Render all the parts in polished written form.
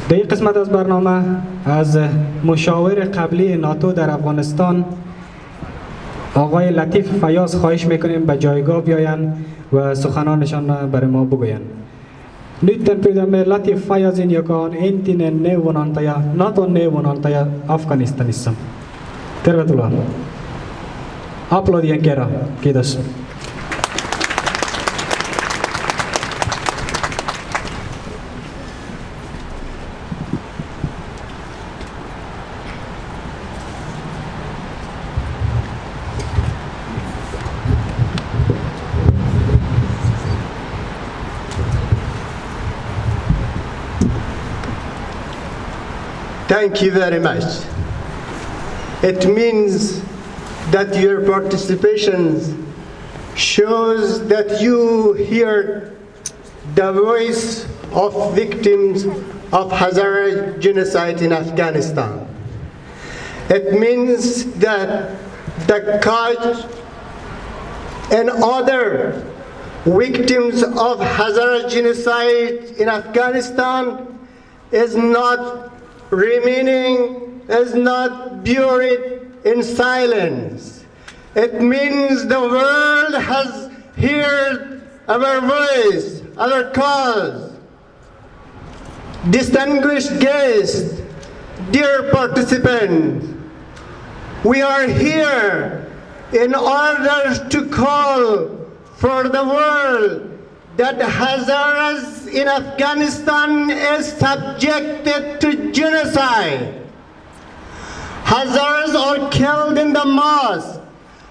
در این قسمت از برنامه از مشاور قبلی ناتو در افغانستان آقای لطیف فیاض خواهش میکنیم به جایگاه بیاین و سخنانشان برای ما بگوین. Nytten pyydämme me Latif Fayazin, joka on entinen neuvonantaja, Naton neuvonantaja Afganistanissa. Tervetuloa. Aplodien kerran. Kiitos. Thank you very much. It means that your participation shows that you hear the voice of victims of Hazara genocide in Afghanistan. It means that the cause and other victims of Hazara genocide in Afghanistan is not remaining, is not buried in silence. It means the world has heard our voice, our cause. Distinguished guests, dear participants, we are here in order to call for the world that Hazaras in Afghanistan is subjected to genocide. Hazaras are killed in the mosque.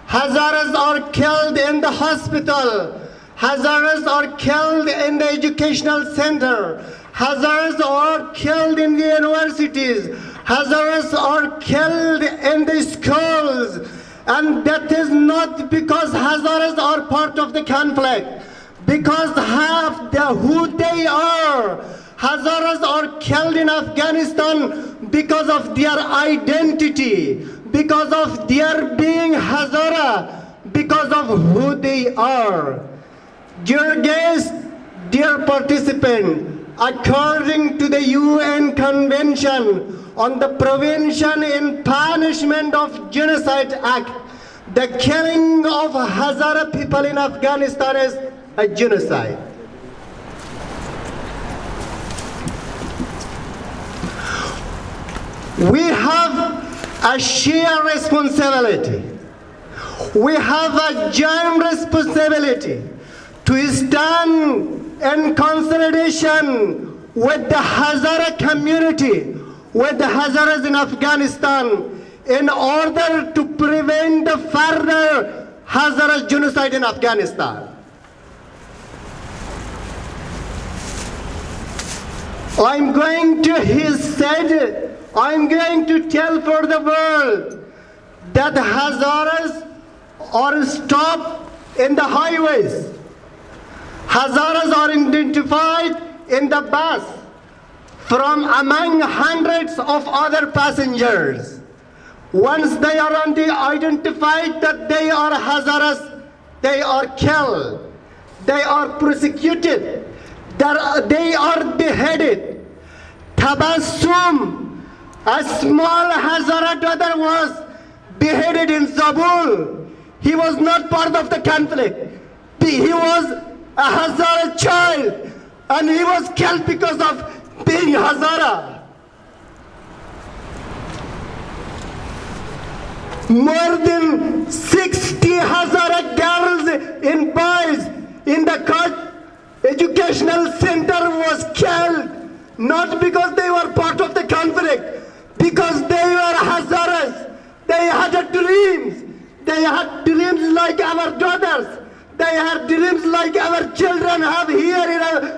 Hazaras are killed in the hospital. Hazaras are killed in the educational center. Hazaras are killed in the universities. Hazaras are killed in the schools. And that is not because Hazaras are part of the conflict. Because half who they are. Hazaras are killed in Afghanistan because of their identity, because of their being Hazara, because of who they are. Dear guests, dear participants, according to the UN Convention on the Prevention and Punishment of Genocide Act, the killing of Hazara people in Afghanistan is a genocide. We have a shared responsibility. We have a joint responsibility to stand in consolidation with the Hazara community, with the Hazaras in Afghanistan, in order to prevent the further Hazara genocide in Afghanistan. I'm going to tell for the world that the Hazaras are stopped in the highways. Hazaras are identified in the bus from among hundreds of other passengers. Once they are identified that they are Hazaras, they are killed, they are persecuted, they are beheaded. Tabassum, a small Hazara daughter, was beheaded in Zabul. He was not part of the conflict. He was a Hazara child, and he was killed because of being Hazara. More than 60 Hazara girls and boys in the court educational center was killed, not because they were part of the conflict, because they were Hazaras. They had dreams. They had dreams like our daughters. They had dreams like our children have here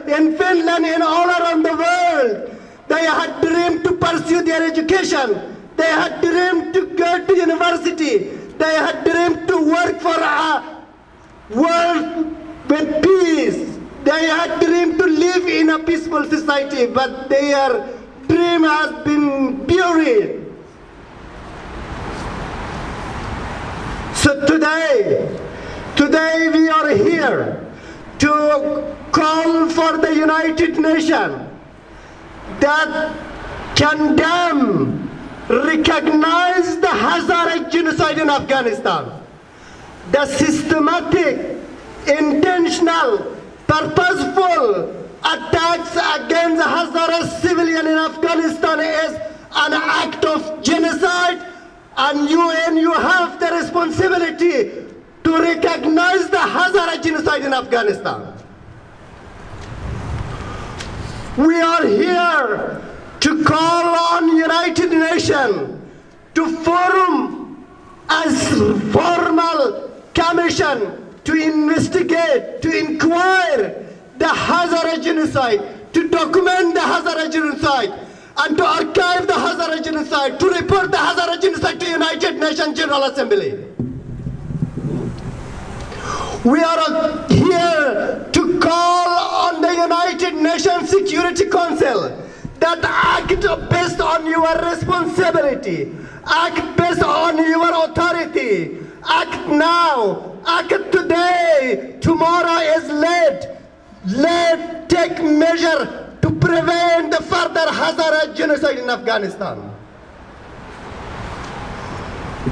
in Finland and all around the world. They had dreamed to pursue their education. They had dreamed to go to university. They had dreamed to work for a world with peace. They had dreamed to live in a peaceful society, but their dream has been buried. So today we are here to call for the United Nations that condemn, recognize the Hazara genocide in Afghanistan. The systematic, intentional, purposeful attacks against Hazara civilian in Afghanistan is an act of genocide, and you have the responsibility to recognize the Hazara genocide in Afghanistan. We are here to call on United Nations to form a formal commission to investigate, to inquire the Hazara genocide, to document the Hazara genocide, and to archive the Hazara genocide, to report the Hazara genocide to United Nations General Assembly. We are here to call on the United Nations Security Council that act based on your responsibility, act based on your authority, act now, act today, tomorrow is late. Let's take measure to prevent the further Hazara genocide in Afghanistan.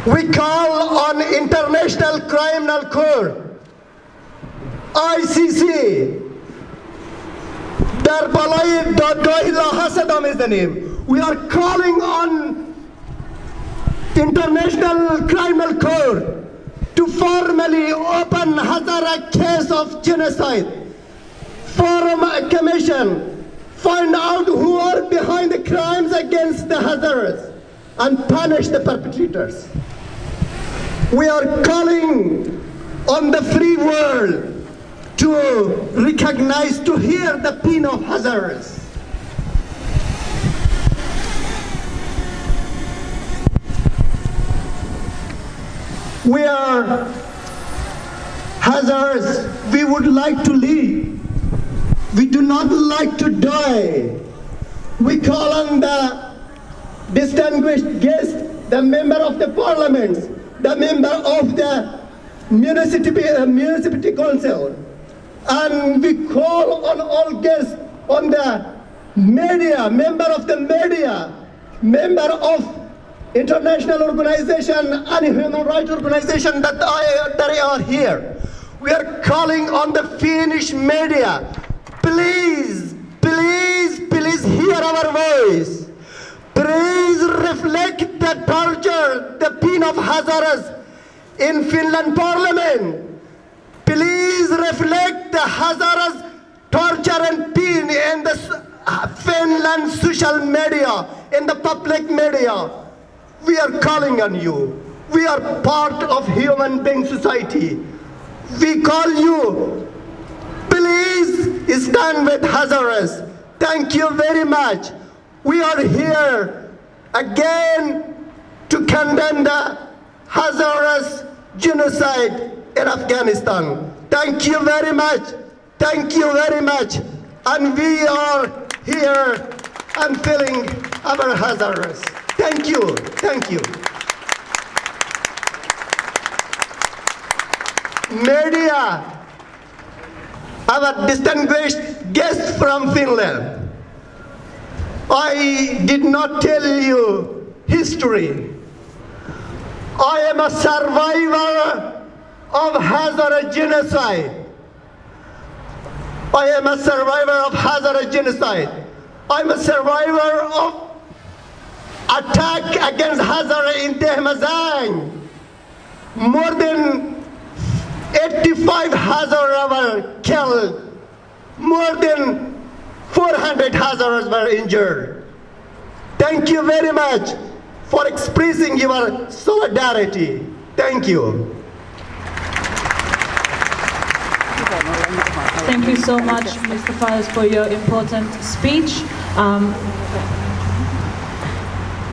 We call on International Criminal Court, ICC, در بالای دادگاه لاها صدا میزنیم. We are calling on International Criminal Court to formally open Hazara case of genocide, form a commission, find out who are behind the crimes against the Hazaras, and punish the perpetrators. We are calling on the free world to recognize, to hear the pain of Hazaras. We are Hazaras, we would like to live. We do not like to die. We call on the distinguished guest, the member of the parliament, the member of the municipality council, and we call on all guests, on the media, member of the media, member of international organization and human rights organization that are here. We are calling on the Finnish media. Please, please, please hear our voice. Please reflect the torture, the pain of Hazaras in Finland Parliament. Please reflect the Hazaras torture and pain in the Finland social media, in the public media. We are calling on you. We are part of human being society. We call you. Please stand with Hazaras. Thank you very much. We are here again to condemn the Hazaras genocide in Afghanistan. Thank you very much. Thank you very much. And we are here and feeling our Hazaras. Thank you. Thank you. Media, our distinguished guest from Finland. I did not tell you history. I am a survivor of Hazara genocide. I am a survivor of Hazara genocide. I'm a survivor of attack against Hazara in Dehmazang. More than 85 Hazara were killed. More than 400 Hazaras were injured. Thank you very much for expressing your solidarity. Thank you. Thank you so much, Mr. Fiaض, for your important speech.